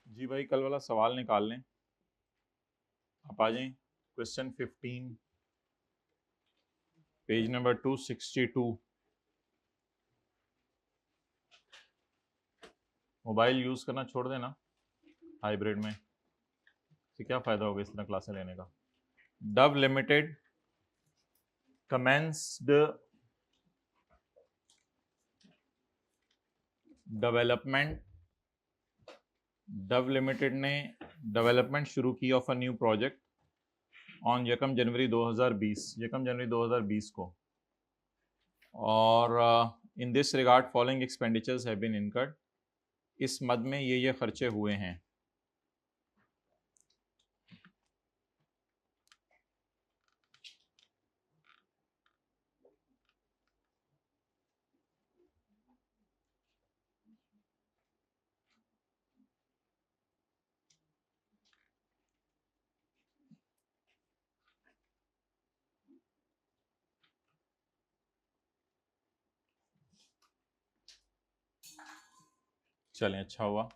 जी भाई, कल वाला सवाल निकाल लें। आप आ जाएं। Question 15, page number 262। Mobile use करना छोड़ देना हाइब्रिड में, तो क्या फायदा होगा इस तरह क्लासें लेने का। Dove limited commenced development. Dove limited ने डेवलपमेंट शुरू की of a new project on यकम जनवरी 2020 को, और in this regard following expenditures have been incurred. इस मद में ये खर्चे हुए हैं। चलें, अच्छा हुआ।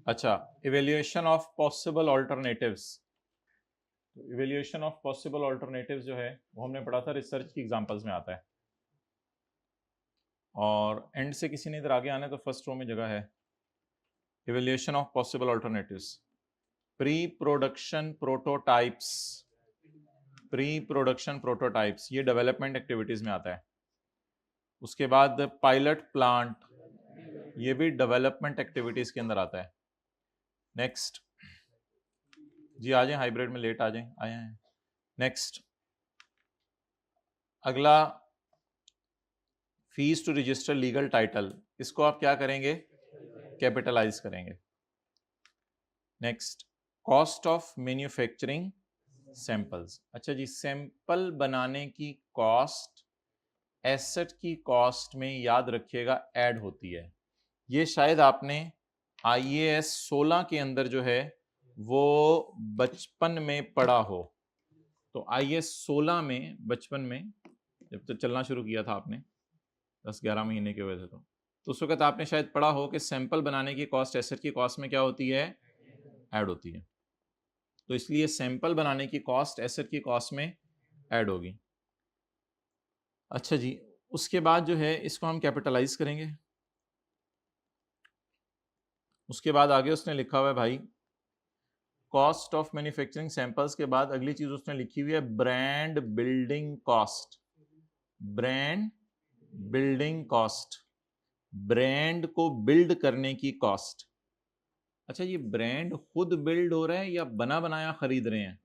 अच्छा, evaluation of possible alternatives. Evaluation of possible alternatives जो है वो हमने पढ़ा था, रिसर्च की एग्जांपल्स में आता है। और एंड से किसी ने इधर आगे आने तो फर्स्ट रो में जगह है। Evaluation of possible alternatives, pre production prototypes. Pre production prototypes ये डेवलपमेंट एक्टिविटीज में आता है। उसके बाद पायलट प्लांट, ये भी डेवलपमेंट एक्टिविटीज के अंदर आता है। नेक्स्ट जी, आ जाए हाइब्रिड में, लेट आ जाए, आए हैं। नेक्स्ट अगला, fees to register legal title, इसको आप क्या करेंगे, कैपिटलाइज करेंगे। Next, cost of manufacturing samples. अच्छा जी, सैंपल बनाने की कॉस्ट एसेट की कॉस्ट में याद रखिएगा ऐड होती है। ये शायद आपने IAS 16 के अंदर जो है वो बचपन में पढ़ा हो। तो IAS 16 में बचपन में जब तो चलना शुरू किया था आपने, 10-11 महीने के हुए थे, तो उस वक्त आपने शायद पढ़ा हो कि सैंपल बनाने की कॉस्ट एसेट की कॉस्ट में क्या होती है, ऐड होती है। तो इसलिए सैंपल बनाने की कॉस्ट एसेट की कॉस्ट में ऐड होगी। अच्छा जी, उसके बाद जो है इसको हम कैपिटलाइज करेंगे। उसके बाद आगे उसने लिखा हुआ है भाई, कॉस्ट ऑफ मैन्युफैक्चरिंग सैंपल्स के बाद अगली चीज उसने लिखी हुई है brand building cost. Brand building cost, brand को बिल्ड करने की कॉस्ट। अच्छा, ये ब्रांड खुद बिल्ड हो रहा है या बना बनाया खरीद रहे हैं?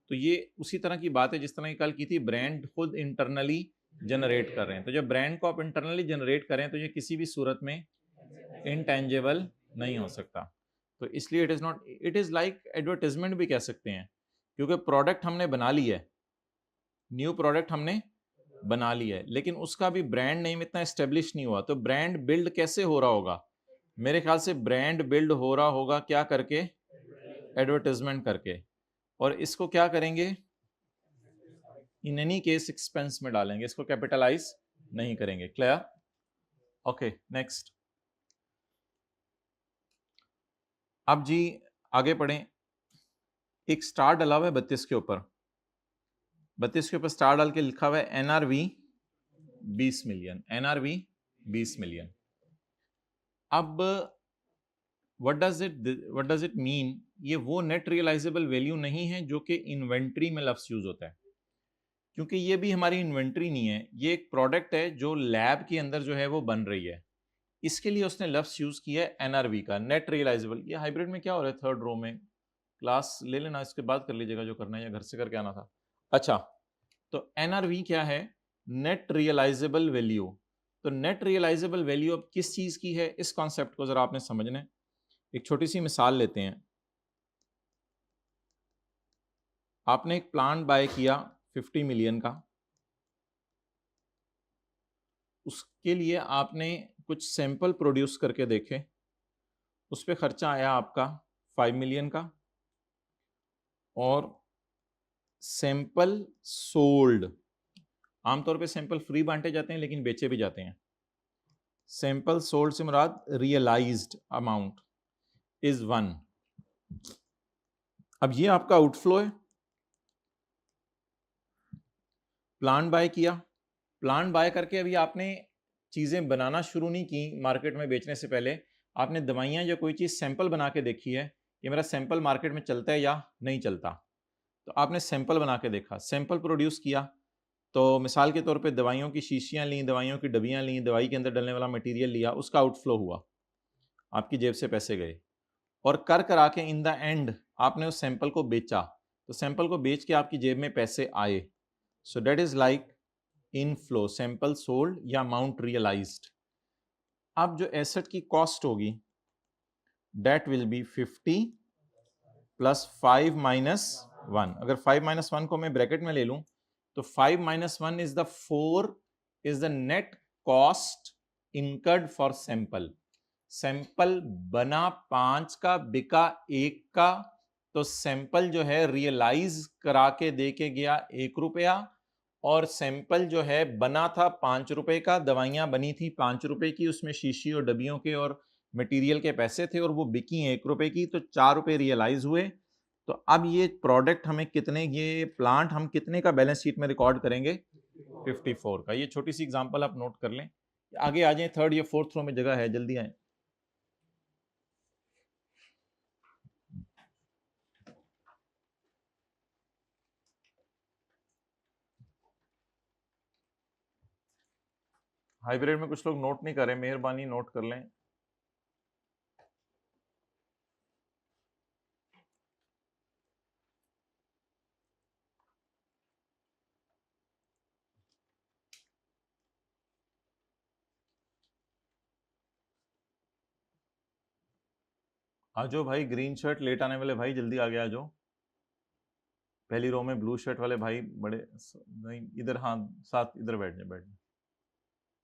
तो ये उसी तरह की बात है जिस तरह की कल की थी, ब्रांड खुद इंटरनली जनरेट कर रहे हैं। तो जब ब्रांड को आप इंटरनली जनरेट करें तो ये किसी भी सूरत में इनटेंजिबल नहीं हो सकता। तो इसलिए it is not, it is like advertisement भी कह सकते हैं, क्योंकि प्रोडक्ट हमने बना ली है, न्यू प्रोडक्ट हमने बना लिया है, लेकिन उसका भी ब्रांड नेम इतना एस्टेब्लिश नहीं हुआ। तो ब्रांड बिल्ड कैसे हो रहा होगा? मेरे ख्याल से ब्रांड बिल्ड हो रहा होगा क्या करके, एडवर्टाइजमेंट करके। और इसको क्या करेंगे, इन एनी केस एक्सपेंस में डालेंगे, इसको कैपिटलाइज नहीं करेंगे। क्लियर? Okay, next. अब जी आगे पढ़ें। एक स्टार डला हुआ है 32 के ऊपर, 32 के ऊपर स्टार डाल के लिखा हुआ है NRV 20 मिलियन, NRV 20 मिलियन। अब व्हाट डज इट मीन? ये वो नेट रियलाइजेबल वैल्यू नहीं है जो कि इन्वेंट्री में लफ्ज यूज होता है, क्योंकि ये भी हमारी इन्वेंट्री नहीं है, ये एक प्रोडक्ट है जो लैब के अंदर जो है वो बन रही है। इसके लिए उसने लफ्ज यूज किया है NRV का, नेट रियलाइजेबल। ये हाइब्रिड में क्या हो रहा है, थर्ड रो में क्लास ले लेना, इसके बाद कर लीजिएगा जो करना है, या घर से करके आना था। अच्छा, तो NRV क्या है, नेट रियलाइजेबल वैल्यू। तो नेट रियलाइजेबल वैल्यू अब किस चीज की है, इस कॉन्सेप्ट को जरा आपने समझना है। एक छोटी सी मिसाल लेते हैं। आपने एक प्लांट बाय किया 50 मिलियन का, उसके लिए आपने कुछ सैंपल प्रोड्यूस करके देखे, उस पर खर्चा आया आपका 5 मिलियन का, और सैंपल सोल्ड, आमतौर पे सैंपल फ्री बांटे जाते हैं लेकिन बेचे भी जाते हैं। सैंपल सोल्ड से मुराद रियलाइज्ड अमाउंट, इज 1। अब ये आपका आउटफ्लो है। प्लांट बाय किया, प्लांट बाय करके अभी आपने चीजें बनाना शुरू नहीं की मार्केट में बेचने से पहले, आपने दवाइयां या कोई चीज सैंपल बना के देखी है कि मेरा सैंपल मार्केट में चलता है या नहीं चलता। तो आपने सैंपल बना के देखा, सैंपल प्रोड्यूस किया। तो मिसाल के तौर पे दवाइयों की शीशियां ली, दवाइयों की डबियां ली, दवाई के अंदर डलने वाला मटेरियल लिया, उसका आउटफ्लो हुआ, आपकी जेब से पैसे गए, और कर करा के इन द एंड आपने उस सैंपल को बेचा, तो सैंपल को बेच के आपकी जेब में पैसे आए। सो that is like inflow, sample sold या अमाउंट रियलाइज्ड। अब जो एसेट की कॉस्ट होगी that will be 50 plus 5 minus 1। अगर 5 माइनस 1 को मैं ब्रैकेट में ले लूं तो 5 minus 1 is the 4 is the net cost incurred for sample. Sample बना 5 का, बिका 1 का, तो सैंपल जो है रियलाइज करा के दे के गया 1 रुपया, और सैंपल जो है बना था 5 रुपए का, दवाइयां बनी थी 5 रुपए की, उसमें शीशी और डबियों के और मटेरियल के पैसे थे, और वो बिकी 1 रुपए की, तो 4 रुपए रियलाइज हुए। तो अब ये प्रोडक्ट हमें कितने, ये प्लांट हम कितने का बैलेंस शीट में रिकॉर्ड करेंगे? 54 का। ये छोटी सी एग्जांपल आप नोट कर लें। आगे आ जाए, थर्ड या फोर्थ रो में जगह है, जल्दी आए। हाइब्रिड में कुछ लोग नोट नहीं कर रहे, मेहरबानी नोट कर लें। आ जाओ भाई, ग्रीन शर्ट लेट आने वाले भाई, जल्दी आगे आ जाओ। पहली रो में ब्लू शर्ट वाले भाई बड़े नहीं, इधर, हाँ साथ इधर बैठ जाए, बैठ जाए।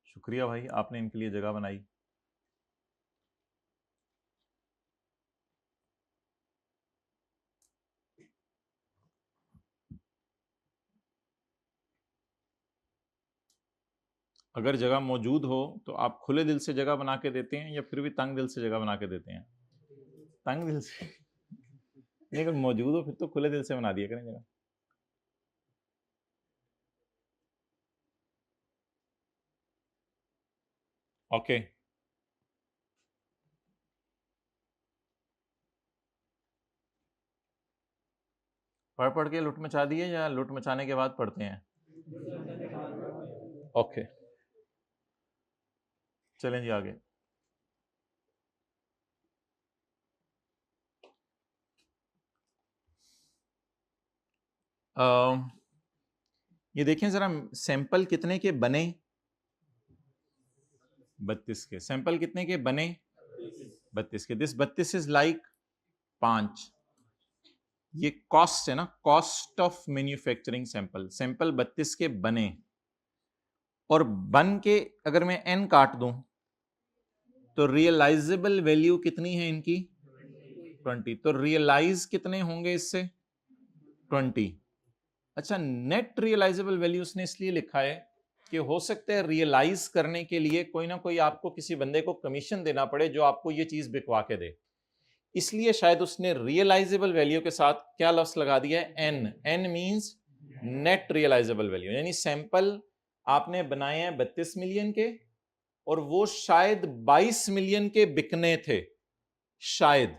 शुक्रिया भाई, आपने इनके लिए जगह बनाई। अगर जगह मौजूद हो तो आप खुले दिल से जगह बना के देते हैं या फिर भी तंग दिल से जगह बना के देते हैं? तंग दिल से नहीं, अगर मौजूद हो फिर तो खुले दिल से बना दिया करें जगह। ओके, पढ़ पढ़ के लुट मचा दिए या लुट मचाने के बाद पढ़ते हैं? ओके, चलें जी आगे। ये देखें जरा, सैंपल कितने के बने? 32 के। सैंपल कितने के बने? 32 के। This 32 is like 5। ये कॉस्ट है ना, cost of manufacturing sample. Sample 32 के बने, और बन के अगर मैं n काट दूं तो रियलाइजेबल वैल्यू कितनी है इनकी? 20। तो रियलाइज कितने होंगे इससे? 20। अच्छा, नेट रियलाइजेबल वैल्यू उसने इसलिए लिखा है कि हो सकता है रियलाइज करने के लिए कोई ना कोई आपको किसी बंदे को कमीशन देना पड़े जो आपको ये चीज बिकवा के दे, इसलिए शायद उसने रियलाइजेबल वैल्यू के साथ क्या लफ्ज लगा दिया है? N. N means net realisable value, यानी सैंपल आपने बनाए हैं 32 मिलियन के, और वो शायद 22 मिलियन के बिकने थे, शायद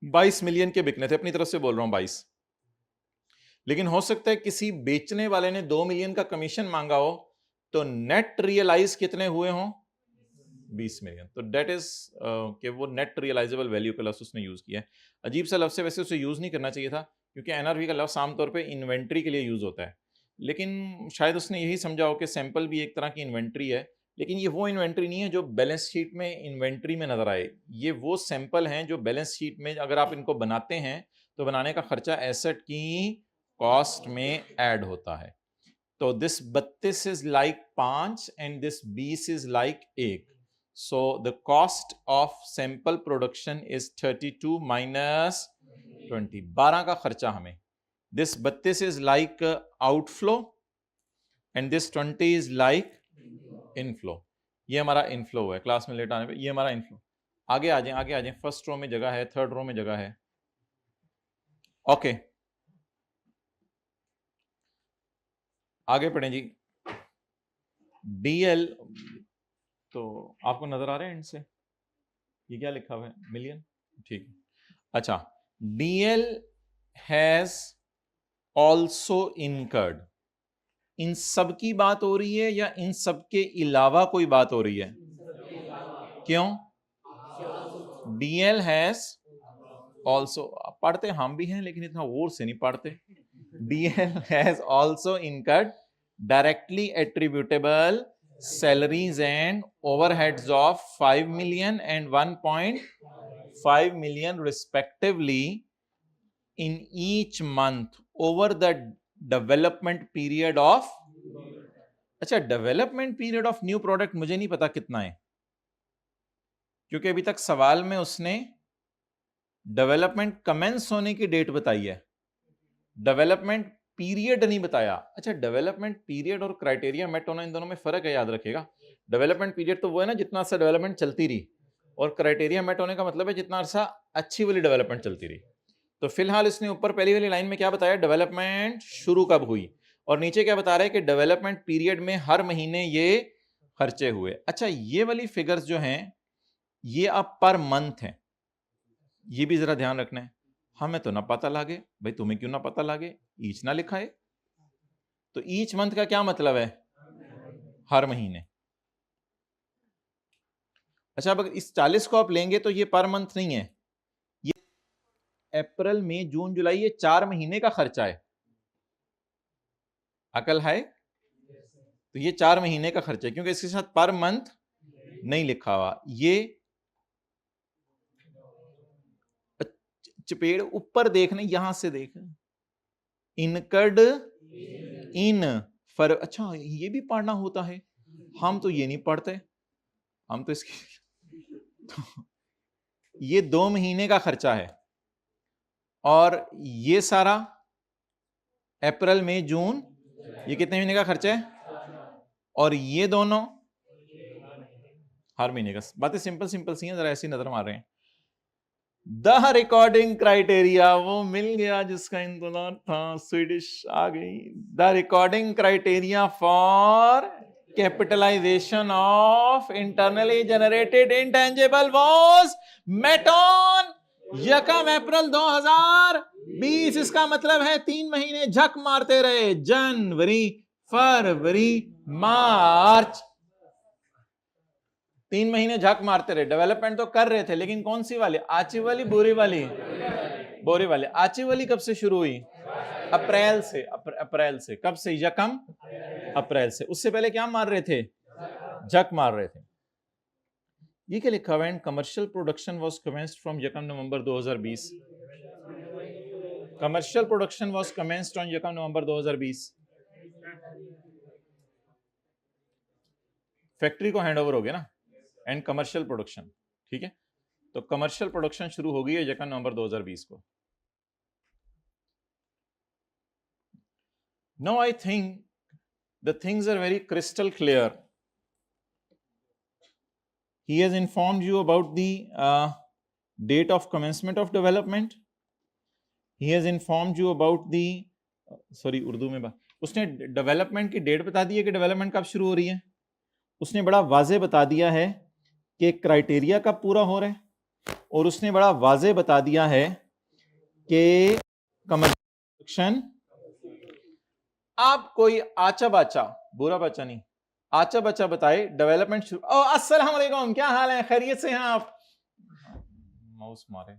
22 मिलियन के बिकने थे, अपनी तरफ से बोल रहा हूं 22। लेकिन हो सकता है किसी बेचने वाले ने 2 मिलियन का कमीशन मांगा हो, तो नेट रियलाइज कितने हुए हों? 20 मिलियन। तो डेट इज कि वो नेट रियलाइजेबल वैल्यू का लफ्ज उसने यूज किया है। अजीब सा लफ्ज है, वैसे उसे यूज नहीं करना चाहिए था, क्योंकि एनआरवी का लफ्ज आमतौर पे इन्वेंट्री के लिए यूज होता है, लेकिन शायद उसने यही समझा हो कि सैंपल भी एक तरह की इन्वेंट्री है। लेकिन ये वो इन्वेंट्री नहीं है जो बैलेंस शीट में इन्वेंट्री में नजर आए, ये वो सैंपल हैं जो बैलेंस शीट में अगर आप इनको बनाते हैं तो बनाने का खर्चा एसेट की कॉस्ट में ऐड होता है। तो this 32 is like 5 and this 20 is like 1। So the cost of sample production is 32 minus 20, 12 का खर्चा हमें। This 32 is like outflow and this 20 is like inflow। ये हमारा inflow है, क्लास में लेट आने पे ये हमारा inflow। आगे आ जाएं, फर्स्ट रो में जगह है, थर्ड रो में जगह है। ओके, आगे पढ़ें जी। डीएल, तो आपको नजर आ रहे हैं इनसे, ये क्या लिखा हुआ है, मिलियन, ठीक है। अच्छा, डीएल हैज ऑल्सो इनकर्ड, इन सब की बात हो रही है या इन सब के अलावा कोई बात हो रही है? क्यों? डीएल हैज ऑल्सो, पढ़ते हम भी हैं लेकिन इतना वोर से नहीं पढ़ते। DL has also incurred directly attributable salaries and overheads of 5 million and 1.5 million respectively in each month over the development period of, अच्छा development period of new product मुझे नहीं पता कितना है, क्योंकि अभी तक सवाल में उसने डेवलपमेंट कमेंस होने की डेट बताई है, डेवलपमेंट पीरियड नहीं बताया। अच्छा, डेवलपमेंट पीरियड और क्राइटेरिया मेट होना, इन दोनों में फर्क है, याद रखिएगा। डेवलपमेंट पीरियड तो वो है ना जितना अर्सा डेवलपमेंट चलती रही, और क्राइटेरिया मेट होने का मतलब है जितना अर्सा अच्छी वाली डेवलपमेंट चलती रही। तो फिलहाल इसने ऊपर पहली वाली लाइन में क्या बताया, डेवलपमेंट शुरू कब हुई, और नीचे क्या बता रहा है कि डेवलपमेंट पीरियड में हर महीने ये खर्चे हुए। अच्छा, ये वाली फिगर्स जो हैं ये अब पर मंथ है, ये भी जरा ध्यान रखना है। हमें तो ना पता लागे भाई, तुम्हें क्यों ना पता लागे, ईच ना लिखा है, तो ईच मंथ का क्या मतलब है, हर महीने। अच्छा, अब अगर इस 40 को आप लेंगे तो ये पर मंथ नहीं है, ये अप्रैल मई जून जुलाई, ये 4 महीने का खर्चा है। अकल है? तो ये 4 महीने का खर्चा है, क्योंकि इसके साथ पर मंथ नहीं लिखा हुआ। ये चपेड़ ऊपर देखने, यहां से देख, इनकर्ड इन फर, अच्छा ये भी पढ़ना होता है, हम तो ये नहीं पढ़ते, हम तो इसकी तो ये 2 महीने का खर्चा है, और ये सारा अप्रैल मई जून, ये कितने महीने का खर्चा है, और ये दोनों हर महीने का। बातें सिंपल सिंपल सी हैं, जरा ऐसी नजर मार रहे हैं। द रिकॉर्डिंग क्राइटेरिया, वो मिल गया जिसका इंतजार था, स्वीडिश आ गई। The recording criteria for capitalisation of internally generated intangible was met on यकम अप्रैल 2020। इसका मतलब है 3 महीने झक मारते रहे, जनवरी फरवरी मार्च, 3 महीने झक मारते रहे। डेवलपमेंट तो कर रहे थे, लेकिन कौन सी वाली, आची वाली बोरी वाली, बोरी वाली। आची वाली कब से शुरू हुई, अप्रैल से, अप्रैल से। कब से, यकम अप्रैल से। उससे पहले क्या मार रहे थे, झक मार रहे थे। ये क्या लिखा हुआ है, commercial production was commenced from यकम नवंबर 2020। Commercial production was commenced on यकम नवंबर 2020। फैक्ट्री को हैंडओवर हो गया ना, एंड कमर्शियल प्रोडक्शन, ठीक है। तो कमर्शियल प्रोडक्शन शुरू हो गई है 1 नवंबर 2020 को। Now I think the things are very crystal clear. He has informed you about the date of commencement of development. He has informed you about the sorry Urdu में बात, उसने डेवलपमेंट की डेट बता दी है कि डेवलपमेंट कब शुरू हो रही है। उसने बड़ा वाजे बता दिया है कि क्राइटेरिया कब पूरा हो रहा है, और उसने बड़ा वाजे बता दिया है कि कमर्शियल। आप कोई आचा बाचा, बुरा बच्चा नहीं, आचा बच्चा बताए डेवलपमेंट शुरू। ओ अस्सलाम वालेकुम, क्या हाल है, खैरियत से हैं आप? माउस मारे,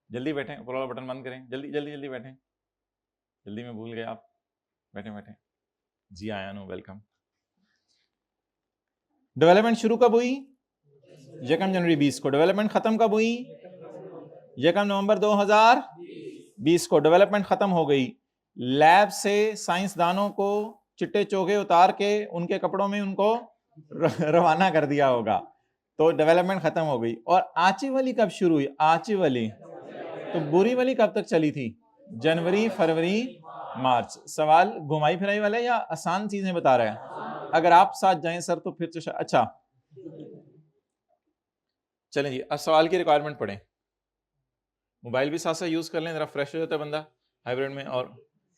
जल्दी बैठे, ऊपर वाला बटन बंद करें, जल्दी जल्दी जल्दी बैठे, जल्दी में भूल गए आप, बैठे बैठे जी। आया नो, वेलकम। डेवलपमेंट शुरू कब हुई, 1 जनवरी 20 को। डेवलपमेंट खत्म कब हुई, 1 नवंबर 2020 को। डेवलपमेंट खत्म हो गई, लैब से साइंसदानों को चिट्टे चोगे उतार के उनके कपड़ों में उनको रवाना कर दिया होगा, तो डेवलपमेंट खत्म हो गई। और आची वाली कब शुरू हुई, आची वाली, तो बुरी वाली कब तक चली थी, जनवरी फरवरी मार्च। सवाल घुमाई फिराई वाला है या आसान चीजें बता रहा है, अगर आप साथ जाएं सर तो फिर तो अच्छा चलें जी, अब सवाल की रिक्वायरमेंट पढ़ें। मोबाइल भी साथ साथ यूज कर लें, जरा फ्रेश हो जाता है बंदा हाइब्रिड में। और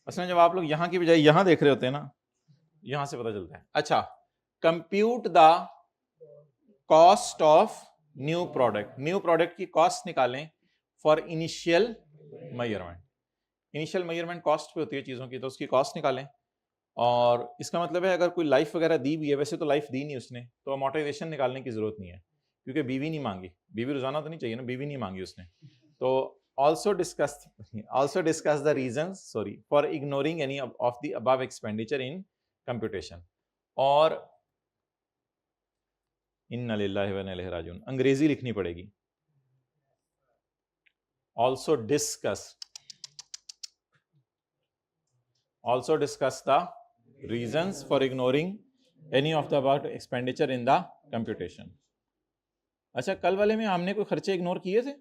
असल में जब आप लोग यहाँ की बजाय यहाँ देख रहे होते हैं ना, यहां से पता चलता है। अच्छा, compute the cost of new product, new product की कॉस्ट निकालें for initial measurement. Initial measurement cost पे होती है चीजों की, तो उसकी कॉस्ट निकालें। और इसका मतलब है अगर कोई लाइफ वगैरह दी भी है, वैसे तो लाइफ दी नहीं उसने, तो अमोर्टाइजेशन निकालने की जरूरत नहीं है, क्योंकि बीवी नहीं मांगी। बीवी रोजाना तो नहीं चाहिए ना, बीवी नहीं मांगी उसने। तो also discuss the reasons for ignoring any of the above expenditure in computation। और इन्ना लिल्लाहि व इन्ना इलैहि राजिऊन अंग्रेजी लिखनी पड़ेगी। also discuss the reasons for ignoring any of the above expenditure in the computation। अच्छा, कल वाले में हमने कोई खर्चे इग्नोर किए थे?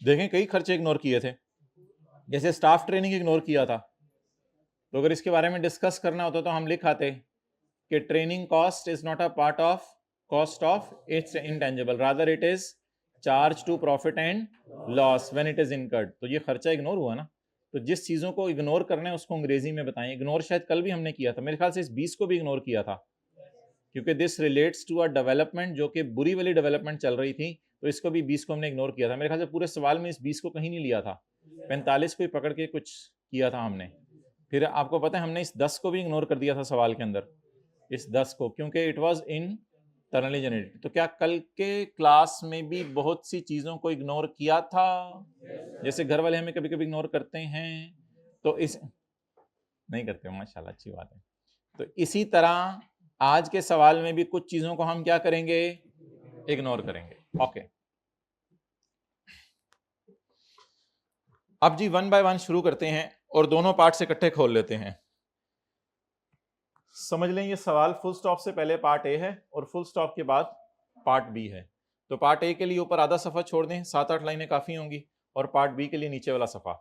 देखें, कई खर्चे इग्नोर किए थे, जैसे स्टाफ ट्रेनिंग इग्नोर किया था। तो अगर इसके बारे में डिस्कस करना होता तो हम लिख आते कि training cost is not a part of cost of its intangible, rather it is charge to profit and loss when it is incurred. तो ये खर्चा इग्नोर हुआ ना। तो जिस चीजों को इग्नोर करना है उसको अंग्रेजी में बताएं। इग्नोर शायद कल भी हमने किया था, मेरे ख्याल से इस 20 को भी इग्नोर किया था, क्योंकि this relates to a development जो कि बुरी वाली डेवलपमेंट चल रही थी, तो इसको भी 20 को हमने इग्नोर किया था। मेरे ख्याल से पूरे सवाल में इस 20 को कहीं नहीं लिया था, 45 को ही पकड़ के कुछ किया था हमने। फिर आपको पता है हमने इस 10 को भी इग्नोर कर दिया था सवाल के अंदर, इस 10 को, क्योंकि इट वाज इंटरनली जनरेटेड। तो क्या कल के क्लास में भी बहुत सी चीजों को इग्नोर किया था? जैसे घर वाले हमें कभी कभी इग्नोर करते हैं, तो इस नहीं करते हो, माशाल्लाह, अच्छी बात है। तो इसी तरह आज के सवाल में भी कुछ चीजों को हम क्या करेंगे? इग्नोर करेंगे। ओके, अब जी वन बाय वन शुरू करते हैं और दोनों पार्ट से इकट्ठे खोल लेते हैं। समझ लें, ये सवाल फुल स्टॉप से पहले पार्ट ए है और फुल स्टॉप के बाद पार्ट बी है। तो पार्ट ए के लिए ऊपर आधा सफा छोड़ दें, 7-8 लाइनें काफी होंगी, और पार्ट बी के लिए नीचे वाला सफा।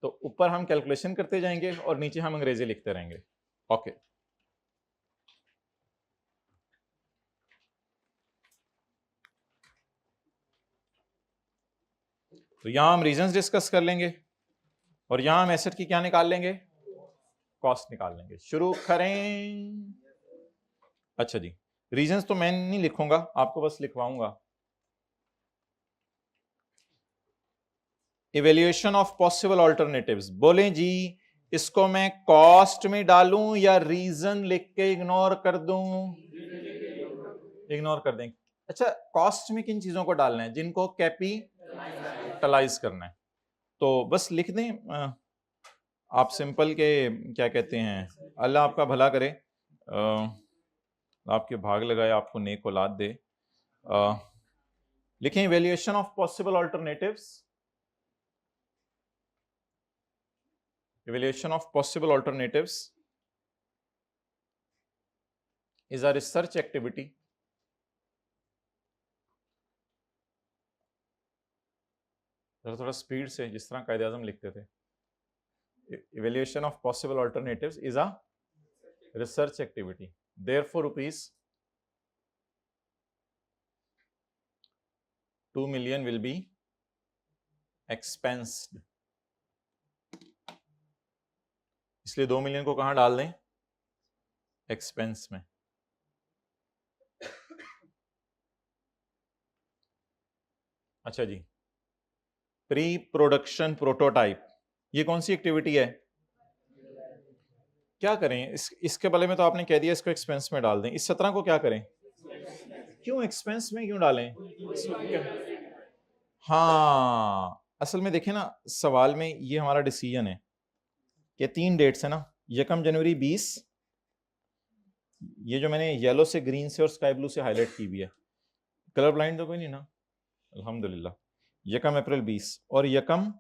तो ऊपर हम कैलकुलेशन करते जाएंगे और नीचे हम अंग्रेजी लिखते रहेंगे। ओके, तो यहां हम रीजंस डिस्कस कर लेंगे और यहां हम एसेट की क्या निकाल लेंगे? कॉस्ट निकाल लेंगे। शुरू करें। अच्छा जी, रीजंस तो मैं नहीं लिखूंगा, आपको बस लिखवाऊंगा। Evaluation of possible alternatives. बोलें जी, इसको मैं कॉस्ट में डालूं या रीजन लिख के इग्नोर कर दूं? इग्नोर कर दें। अच्छा, कॉस्ट में किन चीजों को डालना है? जिनको कैपिटलाइज करना है। तो बस लिख दें, आप सिंपल के क्या कहते हैं, अल्लाह आपका भला करे, आपके भाग लगाए, आपको नेक औलाद दे। लिखें evaluation of possible alternatives. Evaluation of possible alternatives is a research activity थोड़ा स्पीड से, जिस तरह कायदे आज़म लिखते थे। Evaluation of possible alternatives is a research activity. Therefore, rupees 2 million will be expensed. इसलिए 2 मिलियन को कहां डाल दें? एक्सपेंस में। अच्छा जी, प्री प्रोडक्शन प्रोटोटाइप, ये कौन सी एक्टिविटी है? क्या करें इसके बारे में तो आपने कह दिया इसको एक्सपेंस में डाल दें। इस 17 को क्या करें? क्यों एक्सपेंस में क्यों डालें? हाँ, असल में देखें ना, सवाल में ये हमारा डिसीजन है कि 3 डेट्स है ना, 1 जनवरी 20, ये जो मैंने येलो से, ग्रीन से और स्काई ब्लू से हाईलाइट की हुई है, कलर ब्लाइंड तो कोई नहीं ना, अल्हम्दुलिल्लाह। 1 अप्रैल 20 और 1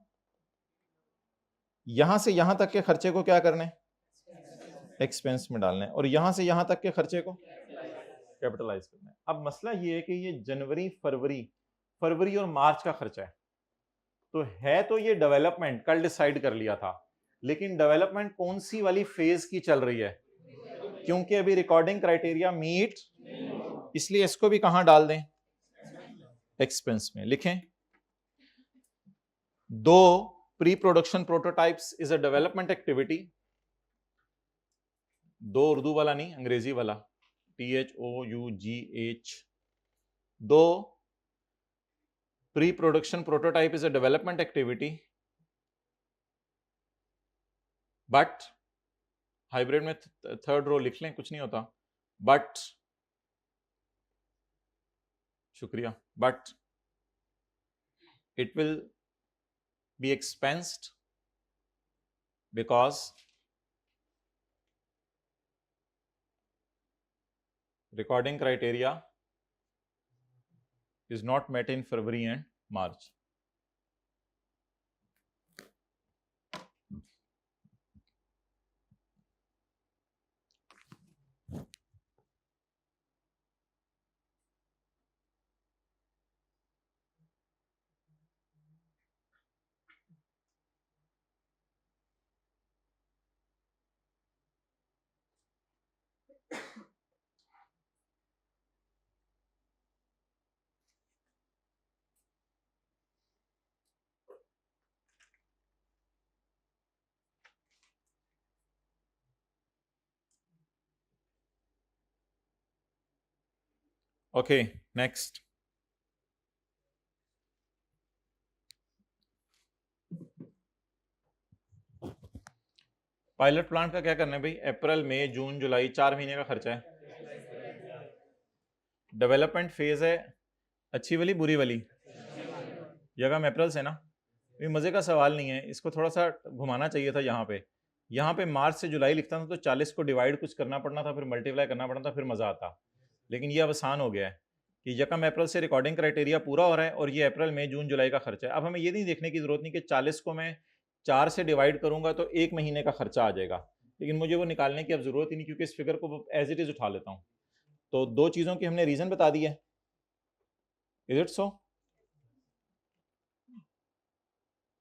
यहां से यहां तक के खर्चे को क्या करना है? एक्सपेंस में डालना है, और यहां से यहां तक के खर्चे को कैपिटलाइज करना है। अब मसला ये है कि ये जनवरी, फरवरी और मार्च का खर्चा है, तो ये डेवलपमेंट कल डिसाइड कर लिया था, लेकिन डेवलपमेंट कौन सी वाली फेज की चल रही है, क्योंकि अभी रिकॉर्डिंग क्राइटेरिया मीट, इसलिए इसको भी कहां डाल दें, एक्सपेंस में लिखें। Though pre production prototypes is a development activity, दो उर्दू वाला नहीं अंग्रेजी वाला, THOUGH, though pre production prototype is a development activity, but hybrid में थर्ड रो लिख लें, कुछ नहीं होता, बट, शुक्रिया, but it will be expensed because recording criteria is not met in February and March. Okay, next. Pilot plant का क्या करना है भाई, अप्रैल मई जून जुलाई 4 महीने का खर्चा है। डेवलपमेंट फेज है, अच्छी वाली बुरी वाली, जगह में अप्रैल से ना, ये मजे का सवाल नहीं है, इसको थोड़ा सा घुमाना चाहिए था। यहाँ पे मार्च से जुलाई लिखता था तो 40 को डिवाइड कुछ करना पड़ना था, फिर मल्टीप्लाई करना पड़ना था, फिर मजा आता। लेकिन ये अब आसान हो गया है कि यकम अप्रैल से रिकॉर्डिंग क्राइटेरिया पूरा हो रहा है और ये अप्रैल मई जून जुलाई का खर्चा है। अब हमें ये नहीं देखने की जरूरत नहीं कि 40 को मैं 4 से डिवाइड करूंगा तो 1 महीने का खर्चा आ जाएगा, लेकिन मुझे वो निकालने की अब जरूरत ही नहीं, क्योंकि इस फिगर को एज इट इज उठा लेता हूँ। तो दो चीजों की हमने रीजन बता दी है, इज इट सो?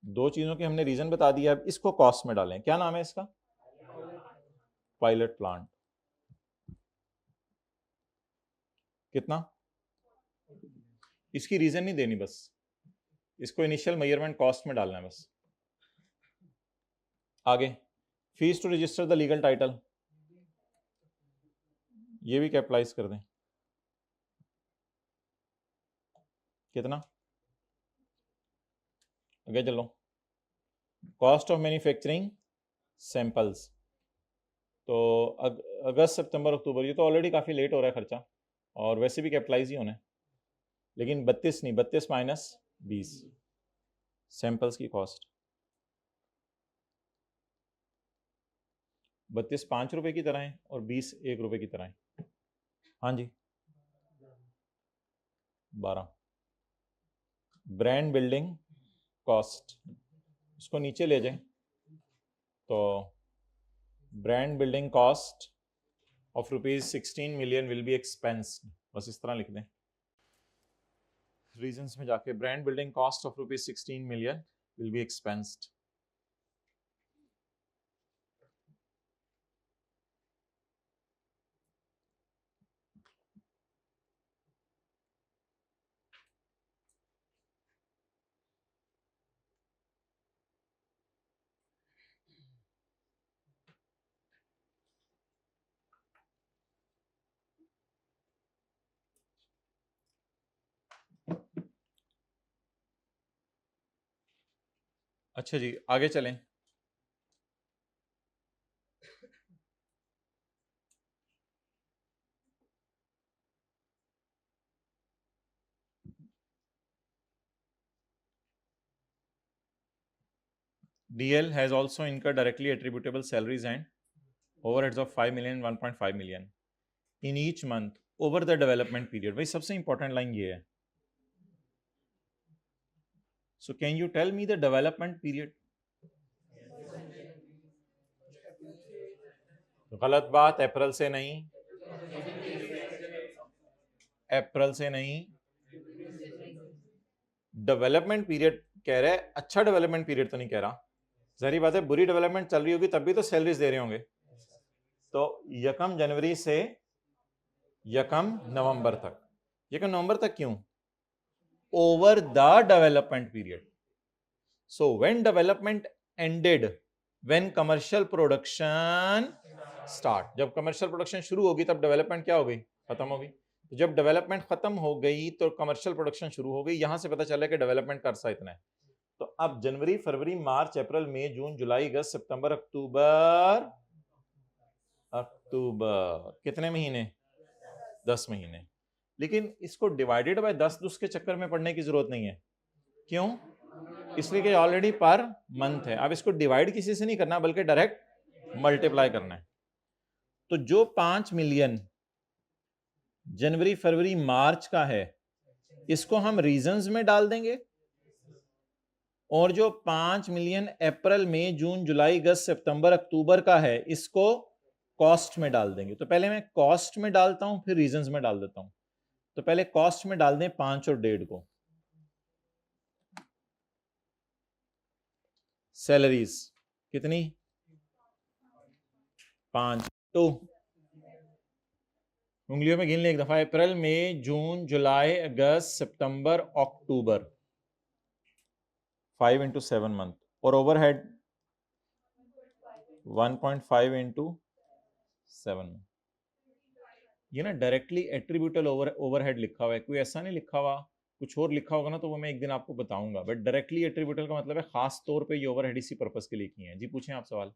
दो चीजों की हमने रीजन बता दिया। अब इसको कॉस्ट में डालें, क्या नाम है इसका, पायलट प्लांट। कितना, इसकी रीजन नहीं देनी, बस इसको इनिशियल मेजरमेंट कॉस्ट में डालना है बस। आगे, fees to register the legal title, ये भी कैपिटलाइज कर दें। कितना, आगे चलो। कॉस्ट ऑफ मैन्युफैक्चरिंग सैंपल्स, तो अगस्त सितंबर अक्टूबर, ये तो ऑलरेडी काफ़ी लेट हो रहा है खर्चा, और वैसे भी कैपिटलाइज ही होना है, लेकिन 32 नहीं, 32 माइनस 20 सैंपल्स की कॉस्ट। 32 5 रुपए की तरह है और 20 1 रुपए की तरह है। हाँ जी, 12। ब्रांड बिल्डिंग कॉस्ट, इसको नीचे ले जाएं तो brand building cost of ₹16 million will be expensed, बस इस तरह लिख दें रीजंस में जाके, brand building cost of ₹16 million will be expensed. अच्छा जी, आगे चलें। DL has also incurred directly attributable salaries and overheads of 5 million 1.5 million in each month over the development period। भाई सबसे इंपॉर्टेंट लाइन ये है, so can you tell me the development period? गलत बात, अप्रैल से नहीं, अप्रैल से नहीं, डेवलपमेंट पीरियड कह रहा है, अच्छा डेवलपमेंट पीरियड तो नहीं कह रहा। जहरी बात है, बुरी डेवलपमेंट चल रही होगी तब भी तो सैलरीज दे रहे होंगे। तो 1 जनवरी से 1 नवंबर तक। 1 नवंबर तक क्यों? Over the development period. So when development ended, when commercial production start, जब कमर्शियल प्रोडक्शन शुरू होगी तब डेवलपमेंट क्या हो गई? खत्म हो गई। तो जब डेवलपमेंट खत्म हो गई तो कमर्शियल प्रोडक्शन शुरू हो गई। यहां से पता चला कि डेवलपमेंट का अरसा इतना है। तो अब जनवरी, फरवरी, मार्च, अप्रैल, मई, जून, जुलाई, अगस्त, सितंबर, अक्टूबर, अक्टूबर कितने महीने? 10 महीने। लेकिन इसको डिवाइडेड बाय 10 उसके चक्कर में पढ़ने की जरूरत नहीं है। क्यों? इसलिए कि ऑलरेडी पर मंथ है। अब इसको डिवाइड किसी से नहीं करना बल्कि डायरेक्ट मल्टीप्लाई करना है। तो जो 5 मिलियन जनवरी, फरवरी, मार्च का है इसको हम रीजंस में डाल देंगे, और जो 5 मिलियन अप्रैल, मई, जून, जुलाई, अगस्त, सितंबर, अक्टूबर का है इसको कॉस्ट में डाल देंगे। तो पहले मैं कॉस्ट में डालता हूं, फिर रीजंस में डाल देता हूं। तो पहले कॉस्ट में डाल दें 5 और 1.5 को। सैलरीज कितनी? 5 2 उंगलियों में गिन ले एक दफा। अप्रैल, मई, जून, जुलाई, अगस्त, सितंबर, अक्टूबर। 5 into 7 मंथ। और ओवरहेड 1.5 into 7। ये ना डायरेक्टली एट्रीब्यूटल ओवरहेड लिखा हुआ है, कोई ऐसा नहीं लिखा हुआ। कुछ और लिखा होगा ना तो वो मैं एक दिन आपको बताऊंगा। बट डायरेक्टली एट्रीब्यूटल का मतलब है खास तौर पे ये ओवरहेड इसी पर्पस के लिए किए हैं। जी पूछें आप सवाल।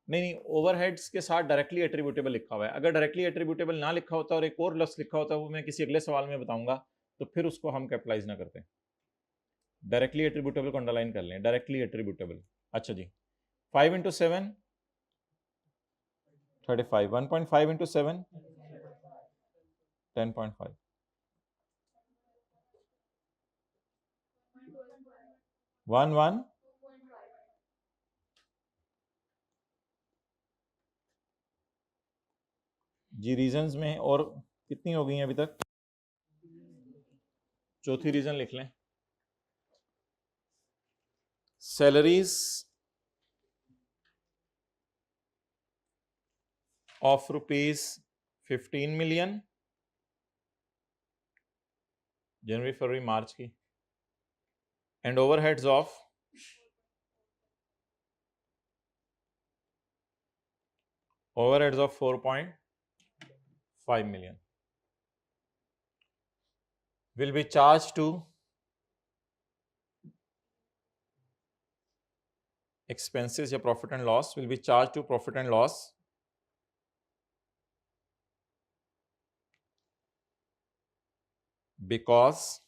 नहीं, ओवरहेड्स के साथ डायरेक्टली एट्रीब्यूटेबल लिखा हुआ है। अगर डायरेक्टली एट्रीब्यूटेबल ना लिखा होता और एक और लफ्ज लिखा होता वो मैं किसी अगले सवाल में बताऊंगा, तो फिर उसको हम कैपिटलाइज ना करते। डायरेक्टली एट्रीब्यूटेबल को अंडरलाइन कर लें, डायरेक्टली एट्रीब्यूटेबल। अच्छा जी, 5 into 7 35, 1.5 into 7 10.5, 1 जी। रीजंस में और कितनी हो गई हैं अभी तक? चौथी रीजन लिख लें। सैलरीज ऑफ ₹15 मिलियन जनवरी, फरवरी, मार्च की, and overheads of overheads of 4.5 million will be charged to expenses या profit and loss, will be charged to profit and loss because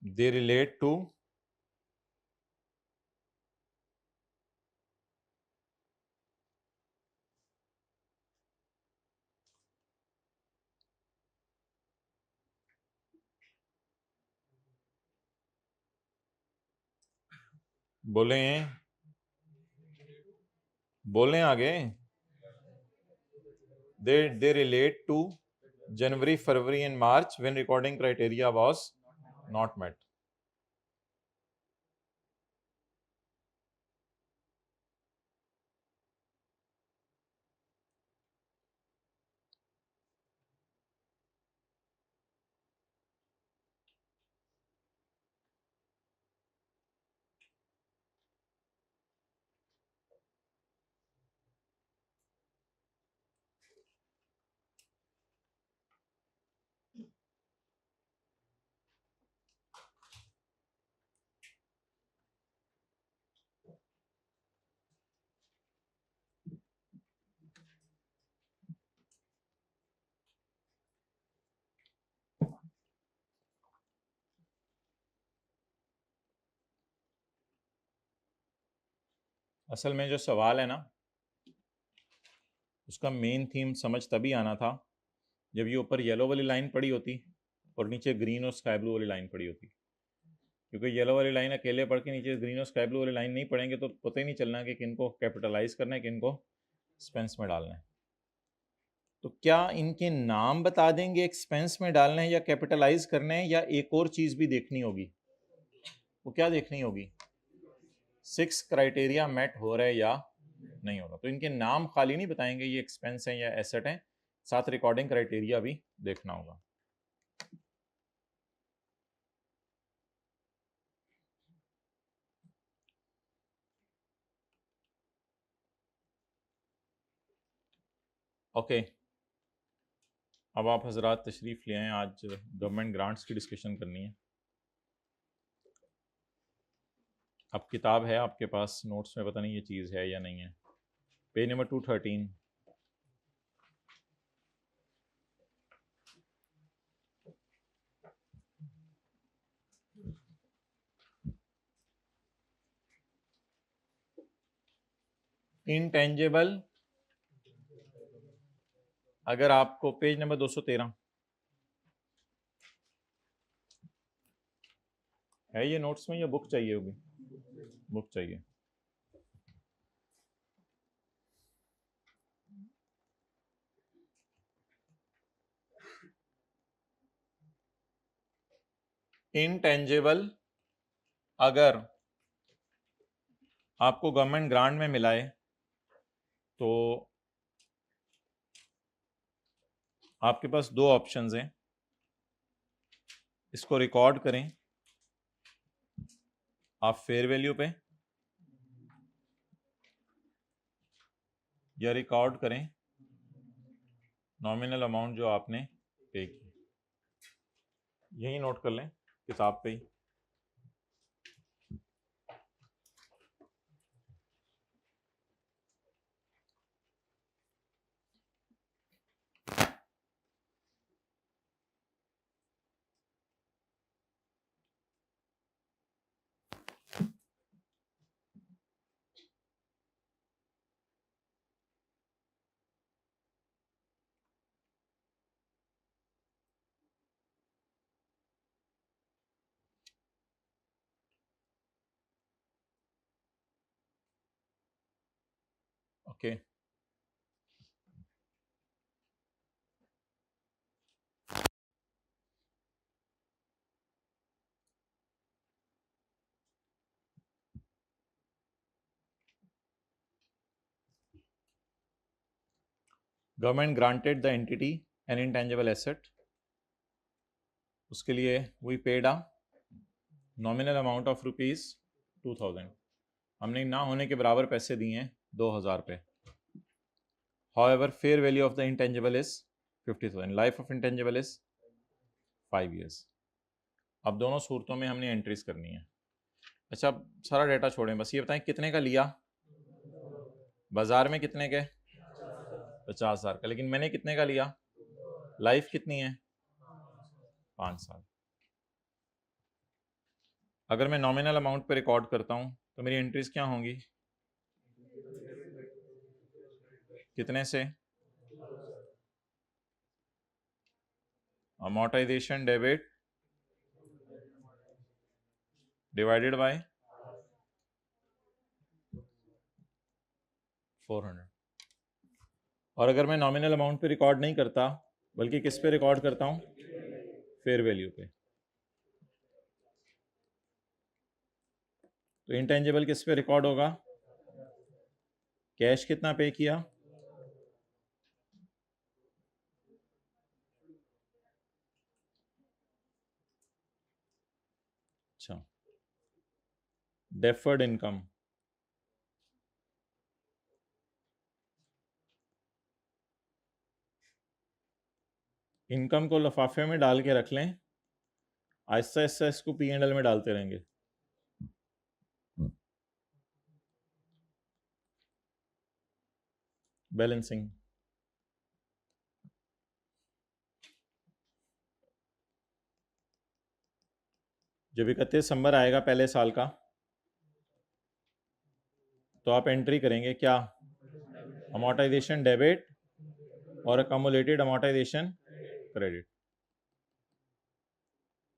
they relate to बोलें आगे, they relate to January, February and March when recording criteria was not met। असल में जो सवाल है ना उसका मेन थीम समझ तभी आना था जब ये ऊपर येलो वाली लाइन पड़ी होती और नीचे ग्रीन और स्काई ब्लू वाली लाइन पड़ी होती। क्योंकि येलो वाली लाइन अकेले पढ़ के नीचे ग्रीन और स्काई ब्लू वाली लाइन नहीं पढ़ेंगे तो पता ही नहीं चलना कि किनको कैपिटलाइज करना है, किनको एक्सपेंस में डालना है। तो क्या इनके नाम बता देंगे एक्सपेंस में डालने हैं या कैपिटलाइज करने हैं, या एक और चीज भी देखनी होगी? वो क्या देखनी होगी? 6 क्राइटेरिया मेट हो रहा है या नहीं होगा। तो इनके नाम खाली नहीं बताएंगे ये एक्सपेंस हैं या एसेट हैं, साथ रिकॉर्डिंग क्राइटेरिया भी देखना होगा। ओके, अब आप हजरात तशरीफ ले आए, आज गवर्नमेंट ग्रांट्स की डिस्कशन करनी है। अब किताब है आपके पास, नोट्स में पता नहीं ये चीज़ है या नहीं है। Page number 213। इंटेंजेबल, अगर आपको पेज नंबर 213 है ये नोट्स में, या बुक चाहिए होगी? बुक चाहिए। इंटेंजेबल अगर आपको गवर्नमेंट ग्रांट में मिला है तो आपके पास दो ऑप्शंस हैं। इसको रिकॉर्ड करें आप फेयर वैल्यू पे, या रिकॉर्ड करें नॉमिनल अमाउंट जो आपने पे की। यही नोट कर लें किताब पे ही। Okay, government granted the entity an intangible asset, उसके लिए we paid a nominal amount of ₹2000। हमने ना होने के बराबर पैसे दिए हैं 2000 पे। However fair value of the intangible is 50,000, life of intangible is 5 years। अब दोनों सूरतों में हमने एंट्रीज करनी है। अच्छा, अब सारा डेटा छोड़ें, बस ये बताएं कितने का लिया बाजार में, कितने के? 50,000 का। लेकिन मैंने कितने का लिया? लाइफ कितनी है? 5 साल। अगर मैं नॉमिनल अमाउंट पे रिकॉर्ड करता हूं तो मेरी एंट्रीज क्या होंगी? कितने से? Amortisation debit divided by 400। और अगर मैं नॉमिनल अमाउंट पे रिकॉर्ड नहीं करता बल्कि किस पे रिकॉर्ड करता हूं? फेयर वैल्यू पे। तो इंटेंजिबल किस पे रिकॉर्ड होगा? कैश कितना पे किया? अच्छा, डेफर्ड इनकम, इनकम को लफाफे में डाल के रख लें, आहिस्ता आहिस्ता इसको P&L में डालते रहेंगे। बैलेंसिंग, जब 31 दिसंबर आएगा पहले साल का तो आप एंट्री करेंगे क्या? अमोर्टाइजेशन डेबिट और accumulated amortisation credit.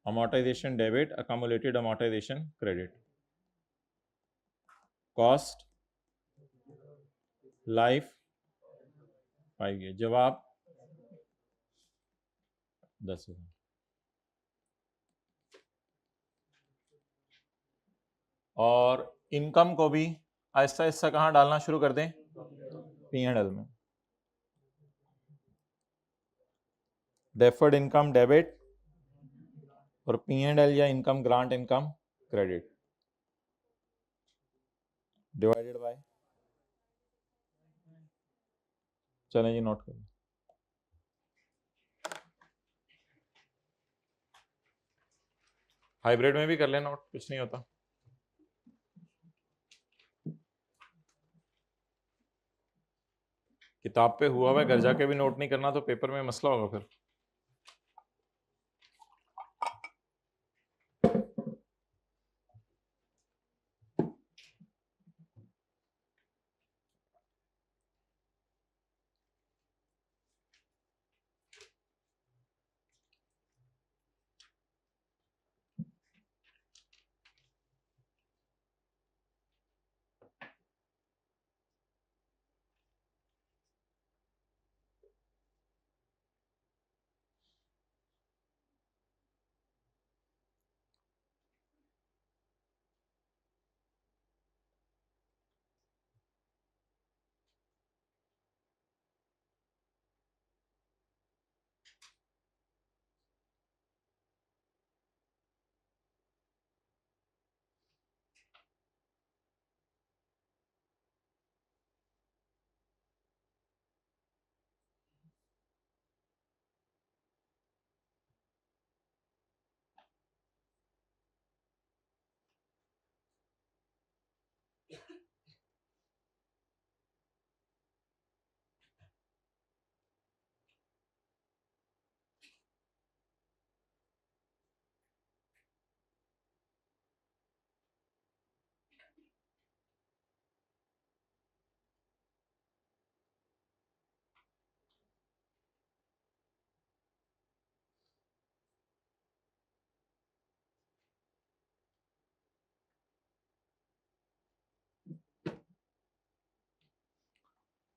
Amortisation debit, accumulated amortisation credit. Cost life 5 year। जवाब 10,000। और इनकम को भी आहिस्ता आहिस्ता कहाँ डालना शुरू कर दें? P&L में। डेफर्ड इनकम डेबिट और P&L या income grant income credit divided by, चलें जी नोट करें। हाइब्रिड में भी कर लेना नोट, कुछ नहीं होता। किताब पे हुआ है, घर जाके भी नोट नहीं करना तो पेपर में मसला होगा फिर।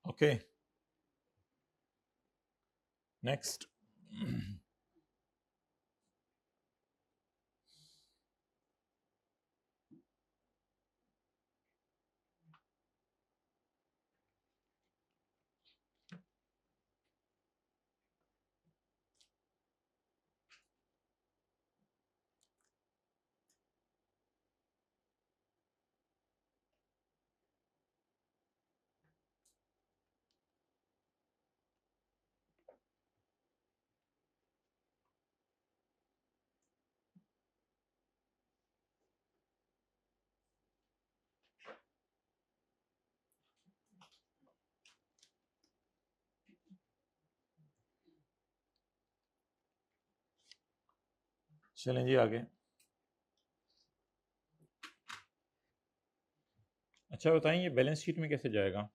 Okay, next. चलें जी आगे। अच्छा बताएं, ये बैलेंस शीट में कैसे जाएगा?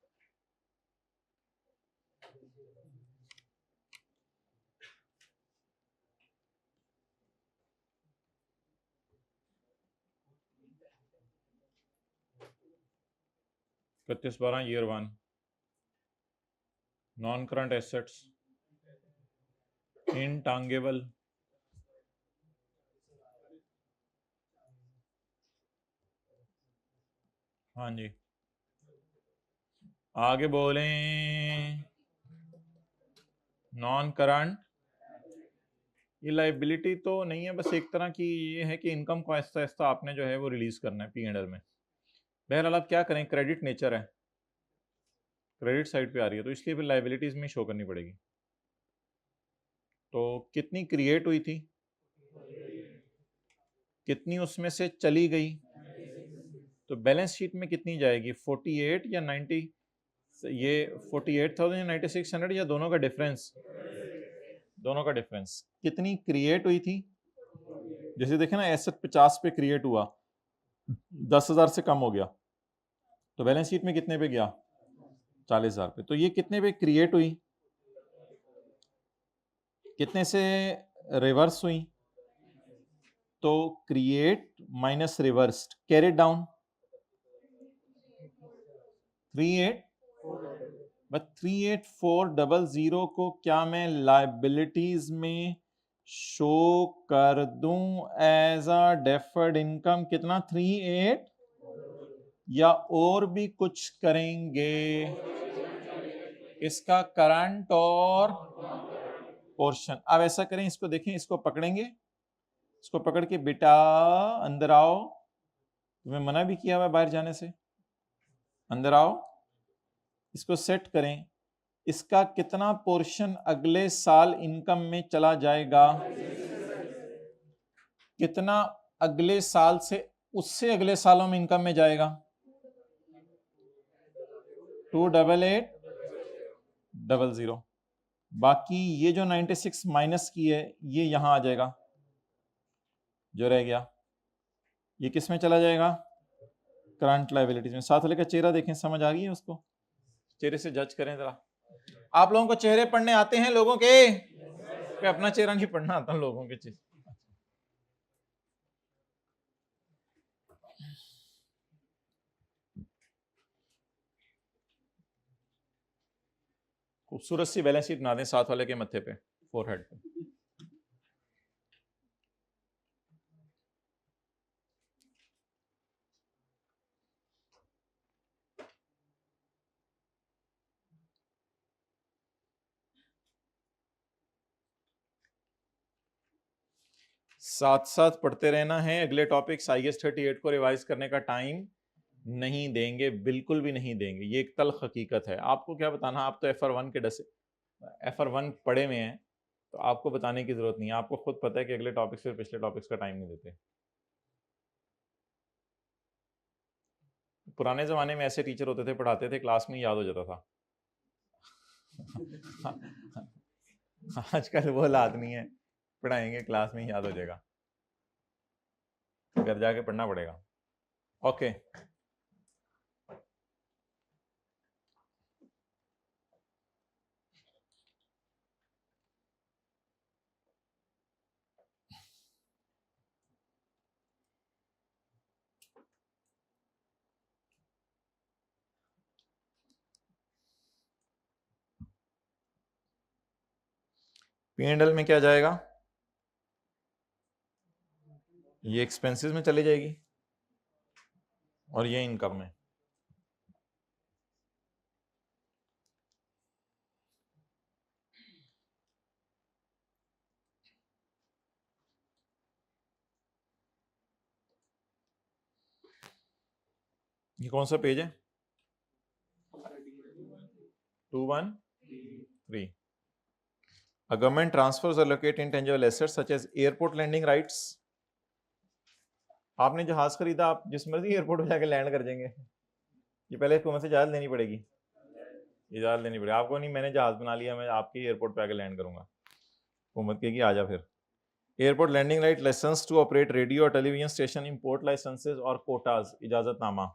इकतीस 12 ईयर 1, नॉन करंट एसेट्स, इनटांगेबल, हाँ जी आगे बोलें। नॉन करंट, ये लाइबिलिटी तो नहीं है, बस एक तरह की ये है कि इनकम को आहिस्ता आहिस्ता आपने जो है वो रिलीज करना है P&L में। बहरहाल आप क्या करें, क्रेडिट नेचर है, क्रेडिट साइड पे आ रही है तो इसलिए फिर लाइबिलिटीज में शो करनी पड़ेगी। तो कितनी क्रिएट हुई थी, कितनी उसमें से चली गई, तो बैलेंस शीट में कितनी जाएगी, 48 या 90? ये 48,000 या 9600 या दोनों का डिफरेंस? दोनों का डिफरेंस। कितनी क्रिएट हुई थी, जैसे देखें ना एसेट 50 पे क्रिएट हुआ, 10,000 से कम हो गया तो बैलेंस शीट में कितने पे गया, 40,000 पे। तो ये कितने पे क्रिएट हुई, कितने से रिवर्स हुई, तो create minus reversed carried down 38, but 38400 को क्या मैं लाइबिलिटीज में शो कर दूं एज अ डेफर्ड इनकम कितना 38 या और भी कुछ करेंगे? इसका करंट और पोर्शन। अब ऐसा करें, इसको देखें, इसको पकड़ेंगे, इसको पकड़ के बेटा अंदर आओ, तुम्हें मना भी किया हुआ बाहर जाने से, अंदर आओ, इसको सेट करें। इसका कितना पोर्शन अगले साल इनकम में चला जाएगा? कितना अगले साल से उससे अगले सालों में इनकम में जाएगा? 28800। बाकी ये जो 96 माइनस की है ये यहां आ जाएगा, जो रह गया ये किस में चला जाएगा? करंट लायबिलिटीज में। साथ वाले का चेहरा देखें, समझ आ गई है उसको? चेहरे से जज करें जरा। आप लोगों को चेहरे पढ़ने आते हैं लोगों के? अपना चेहरा नहीं पढ़ना आता लोगों के चेहरे। खूबसूरत सी बैलेंस शीट बना दें साथ वाले के मत्थे पे, फोरहेड पे। साथ साथ पढ़ते रहना है। अगले टॉपिक्स IAS 38 को रिवाइज करने का टाइम नहीं देंगे, बिल्कुल भी नहीं देंगे, ये एक तल्ख हकीकत है। आपको क्या बताना, आप तो FR1 के डसे, FR1 पढ़े में हैं, तो आपको बताने की जरूरत नहीं है। आपको खुद पता है कि अगले टॉपिक्स फिर पिछले टॉपिक्स का टाइम नहीं देते। पुराने जमाने में ऐसे टीचर होते थे, पढ़ाते थे, क्लास में याद हो जाता था। आजकल वो हालात नहीं है, पढ़ाएंगे क्लास में ही याद हो जाएगा, घर जाके पढ़ना पड़ेगा। ओके P&L में क्या जाएगा? ये एक्सपेंसेस में चली जाएगी और ये इनकम में। ये कौन सा पेज है? 213। A government transfers or allocate intangible assets such as airport landing rights। आपने जहाज खरीदा, आप जिस मर्जी एयरपोर्ट पे जाके लैंड कर देंगे। ये पहले हुकूमत से इजाजत लेनी पड़ेगी, इजाजत लेनी पड़ेगी आपको। नहीं मैंने जहाज बना लिया, मैं आपके एयरपोर्ट पे आके लैंड करूंगा, हुकूमत कहेगी आ जा फिर। Airport landing right, licence to operate radio और टेलीविजन स्टेशन, इंपोर्ट लाइसेंसेज और कोटाज, इजाजतनामा,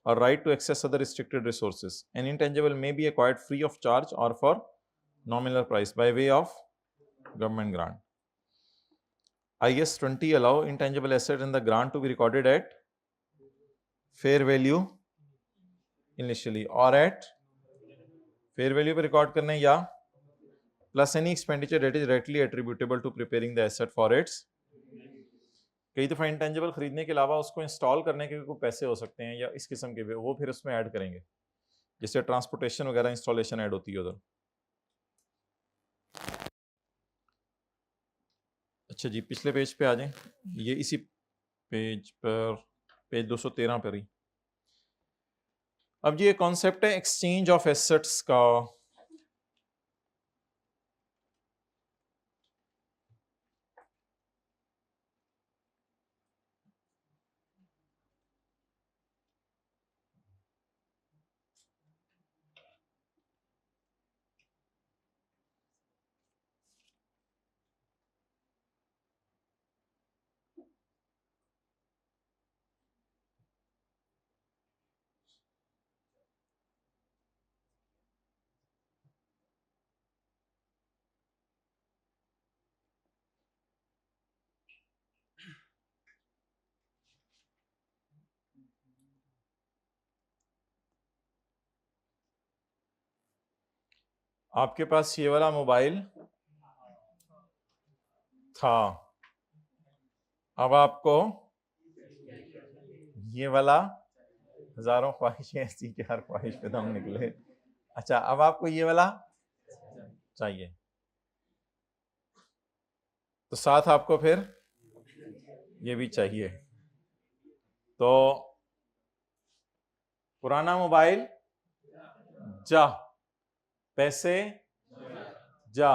और right to access other restricted resources. An intangible may be acquired free of charge or for nominal price by way of government grant. IAS 20 allow intangible asset in the grant to be recorded at fair value initially or at fair value पे record करने, या plus any expenditure that is directly attributable to preparing the asset for its। कई दफ़ा intangible खरीदने के अलावा उसको install करने के भी कोई पैसे हो सकते हैं या इस किस्म के भी, वो फिर उसमें ऐड करेंगे, जिससे ट्रांसपोर्टेशन वगैरह इंस्टॉलेशन ऐड होती है उधर। अच्छा जी, पिछले पेज पे आ जाएं, ये इसी पेज पर, पेज 213 पर ही। अब ये कॉन्सेप्ट है एक्सचेंज ऑफ एसेट्स का। आपके पास ये वाला मोबाइल था। अब आपको ये वाला हजारों ख्वाहिशें ऐसी कि हर ख्वाहिश पे दम निकले। अच्छा, अब आपको ये वाला चाहिए, तो साथ आपको फिर ये भी चाहिए। तो पुराना मोबाइल जा, पैसे जा,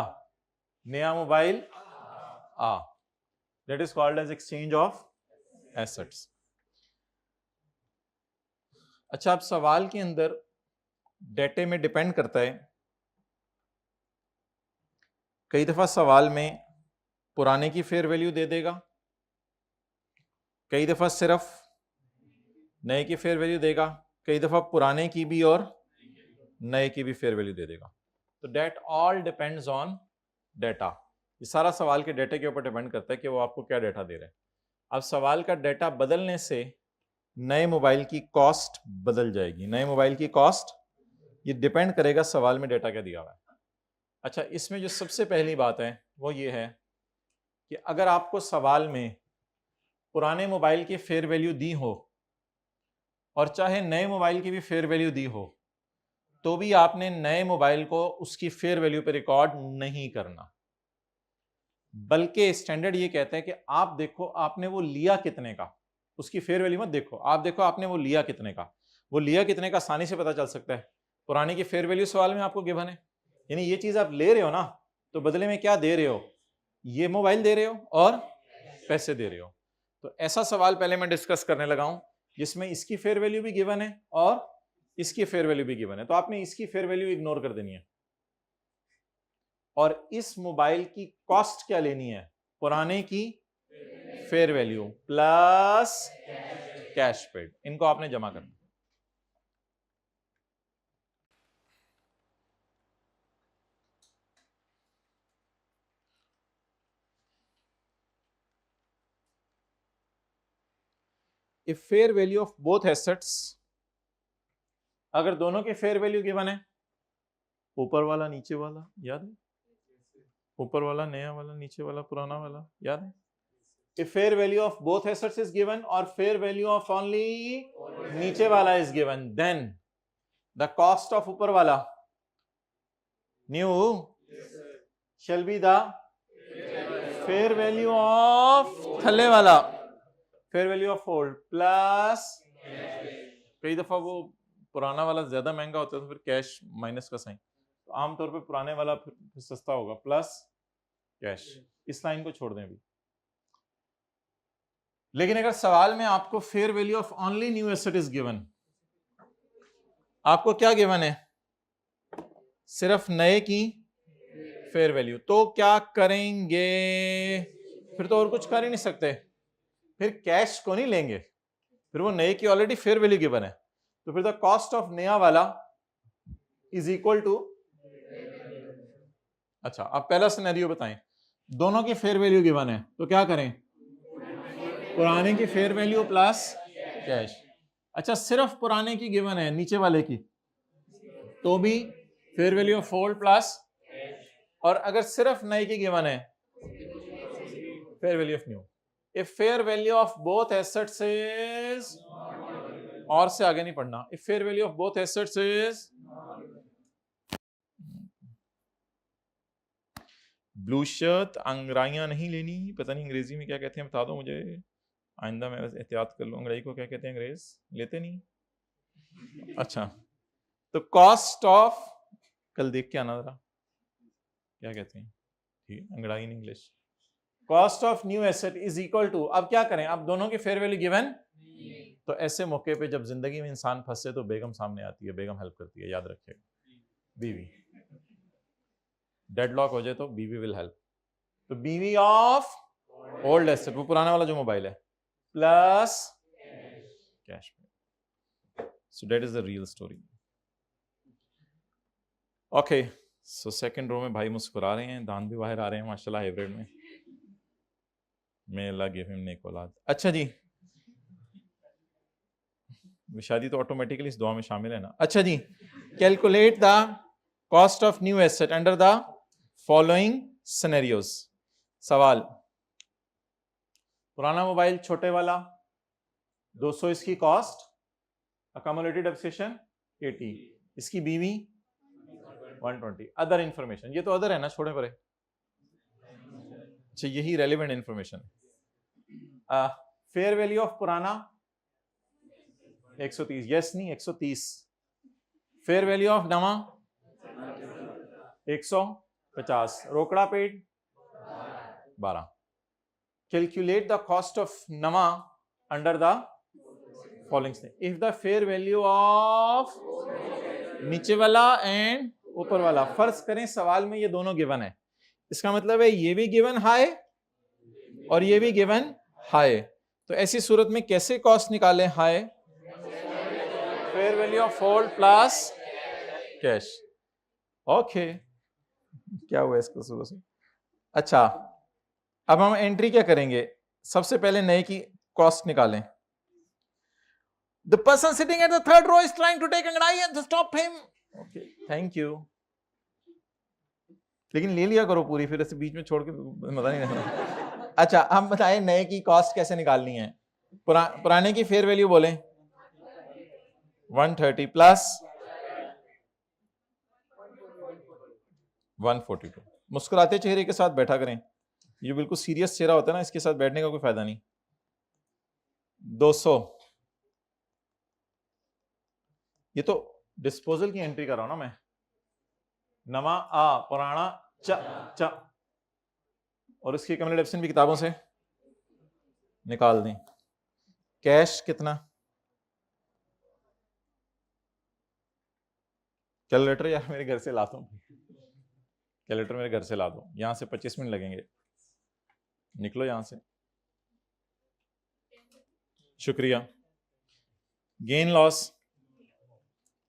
नया मोबाइल आ। That is called as exchange of assets. अच्छा, अब सवाल के अंदर डेटे में डिपेंड करता है। कई दफा सवाल में पुराने की फेयर वैल्यू दे देगा, कई दफा सिर्फ नए की फेयर वैल्यू देगा, कई दफा पुराने की भी और नए की भी फेयर वैल्यू दे देगा। तो that all depends on data. ये सारा सवाल के डेटा के ऊपर डिपेंड करता है कि वो आपको क्या डेटा दे रहे हैं। अब सवाल का डेटा बदलने से नए मोबाइल की कॉस्ट बदल जाएगी। नए मोबाइल की कॉस्ट, ये डिपेंड करेगा सवाल में डेटा क्या दिया हुआ है। अच्छा, इसमें जो सबसे पहली बात है वो ये है कि अगर आपको सवाल में पुराने मोबाइल की फेयर वैल्यू दी हो और चाहे नए मोबाइल की भी फेयर वैल्यू दी हो, तो भी आपने नए मोबाइल को उसकी फेयर वैल्यू पे रिकॉर्ड नहीं करना। बल्कि स्टैंडर्ड ये कहता है कि आप देखो आपने वो लिया कितने का, उसकी फेयर वैल्यू मत देखो, आप देखो आपने वो लिया कितने का। वो लिया कितने का आसानी से पता चल सकता है। पुराने की फेयर वैल्यू सवाल में आपको गिवन है, यानी ये चीज आप ले रहे हो ना, तो बदले में क्या दे रहे हो? ये मोबाइल दे रहे हो और पैसे दे रहे हो। तो ऐसा सवाल पहले मैं डिस्कस करने लगा हूं जिसमें इसकी फेयर वैल्यू भी गिवन है और इसकी फेयर वैल्यू भी गिवन है। तो आपने इसकी फेयर वैल्यू इग्नोर कर देनी है और इस मोबाइल की कॉस्ट क्या लेनी है? पुराने की fair value plus cash paid, इनको आपने जमा करना। If fair value of both assets, अगर दोनों की फेयर वैल्यू गिवन है, ऊपर वाला नीचे वाला याद है, ऊपर वाला नया वाला, नीचे वाला पुराना वाला, याद है? If fair value of both assets is given or fair value of only नीचे वाला is given, then the cost of ऊपर वाला new shall be the fair value of थल्ले वाला, fair value of old plus, कई दफा वो पुराना वाला ज्यादा महंगा होता है तो फिर कैश माइनस का साइन, तो आमतौर पे पुराने वाला फिर सस्ता होगा, प्लस कैश। इस लाइन को छोड़ दें अभी। लेकिन अगर सवाल में आपको fair value of only new asset is given, आपको क्या गिवन है? सिर्फ नए की फेयर वैल्यू, तो क्या करेंगे? फिर तो और कुछ कर ही नहीं सकते, फिर कैश को नहीं लेंगे, फिर वो नए की ऑलरेडी फेयर वैल्यू गिवन है, तो फिर द कॉस्ट ऑफ नया वाला इज इक्वल टू। अच्छा, अब पहला सिनेरियो बताएं, दोनों की फेयर वैल्यू गिवन है, तो क्या करें? पुराने की फेयर वैल्यू प्लस कैश। अच्छा, सिर्फ पुराने की गिवन है, नीचे वाले की, तो भी fair value of old plus, और अगर सिर्फ नए की गिवन है, fair value of new. If fair value of both assets is, और से आगे नहीं पढ़ना, if fair value of both assets is, blue shirt, अंग्राइयां नहीं लेनी, पता नहीं अंग्रेजी में क्या कहते हैं, बता दो मुझे, आइंदा मैं एहतियात कर लूं। अंग्रेजी को क्या कहते हैं? अंग्रेज लेते नहीं। अच्छा, तो कॉस्ट ऑफ, कल देख के आना जरा क्या कहते हैं, ठीक, अंग्रेजी in English. Cost of new asset is equal to, अब क्या करें? अब दोनों की फेयर वैल्यू गिवन, तो ऐसे मौके पे जब जिंदगी में इंसान फंसे तो बेगम सामने आती है, बेगम हेल्प करती है, याद रखिएगा, बीवी। डेडलॉक हो जाए तो बीवी विल हेल्प। तो बीवी ऑफ ओल्ड एसेट, वो पुराना वाला जो मोबाइल है, plus cash. So that is the real story. Okay, so second row में भाई मुस्कुरा रहे हैं, दांत भी बाहर आ रहे हैं माशाल्लाह, हाइब्रिड में। may Allah give him नेक औलाद। अच्छा जी, शादी तो ऑटोमेटिकली इस दुआ में शामिल है ना। अच्छा जी, calculate the cost of new asset under the following scenarios. सवाल, पुराना मोबाइल छोटे वाला 200 इसकी कॉस्ट, अकोमोडेटेड डेप्रिसिएशन 80, इसकी बीवी 120। अदर इंफॉर्मेशन, ये तो अदर है ना, छोड़े परे। अच्छा यही relevant information. Fair value of पुराना 130, यस नहीं 130। फेयर वैल्यू ऑफ नवा 150, रोकड़ा paid 12। Calculate the cost of नवा under the following statement. If the fair value of नीचे वाला एंड ऊपर वाला, फर्ज करें सवाल में ये दोनों गिवन है, इसका मतलब है ये भी गिवन हाई और ये भी गिवन हाई, तो ऐसी सूरत में कैसे कॉस्ट निकालें high? Fair value of hold plus cash. Okay, क्या हुआ इसको सुबह से? अच्छा अब हम एंट्री क्या करेंगे? सबसे पहले नए की कॉस्ट निकालें। The person sitting at the third row is trying to take angadai and stop him. Okay, thank you. लेकिन ले लिया करो पूरी, फिर ऐसे बीच में छोड़ के मजा नहीं रहना। अच्छा हम बताएं नए की कॉस्ट कैसे निकालनी है। पुराने की फेयर वैल्यू बोलें 130 प्लस 142। मुस्कुराते चेहरे के साथ बैठा करें, ये बिल्कुल सीरियस चेहरा होता है ना, इसके साथ बैठने का कोई फायदा नहीं। 200, ये तो डिस्पोजल की एंट्री कर रहा हूं ना मैं। नवा आ पुराना च च, और इसकी कम्युनिटी डेप्रिसिएशन भी किताबों से निकाल दें। कैश कितना? कैलकुलेटर यार मेरे घर से लाता हूं, कैलकुलेटर मेरे घर से ला दो, यहां से 25 मिनट लगेंगे, निकलो यहां से। शुक्रिया। गेन लॉस,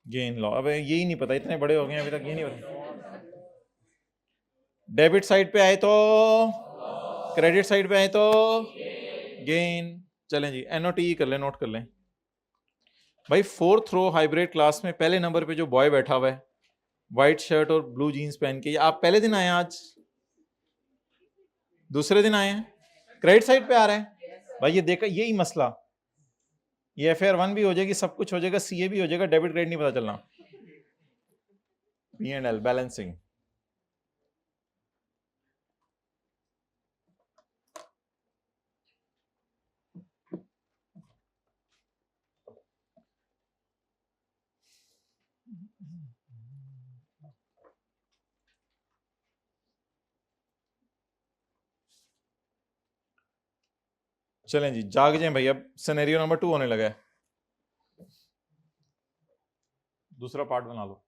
गेन लॉस, अब यही नहीं पता, इतने बड़े हो गए अभी तक ये नहीं पता। डेबिट साइड पे आए तो क्रेडिट साइड पे आए तो गेन। चलें जी एनओटी कर लें, नोट कर लें भाई। फोर्थ रो हाइब्रिड क्लास में पहले नंबर पे जो बॉय बैठा हुआ है व्हाइट शर्ट और ब्लू जीन्स पहन के, आप पहले दिन आए हैं आज? दूसरे दिन आए हैं? क्रेडिट साइड पे आ रहे हैं भाई, ये देखा यही मसला, ये FR1 भी हो जाएगी, सब कुछ हो जाएगा, CA भी हो जाएगा, डेबिट क्रेडिट नहीं पता चलना। P&L बैलेंसिंग, चलें जी जाग जाएं भाई, अब सिनेरियो नंबर 2 होने लगा है, दूसरा पार्ट बना लो।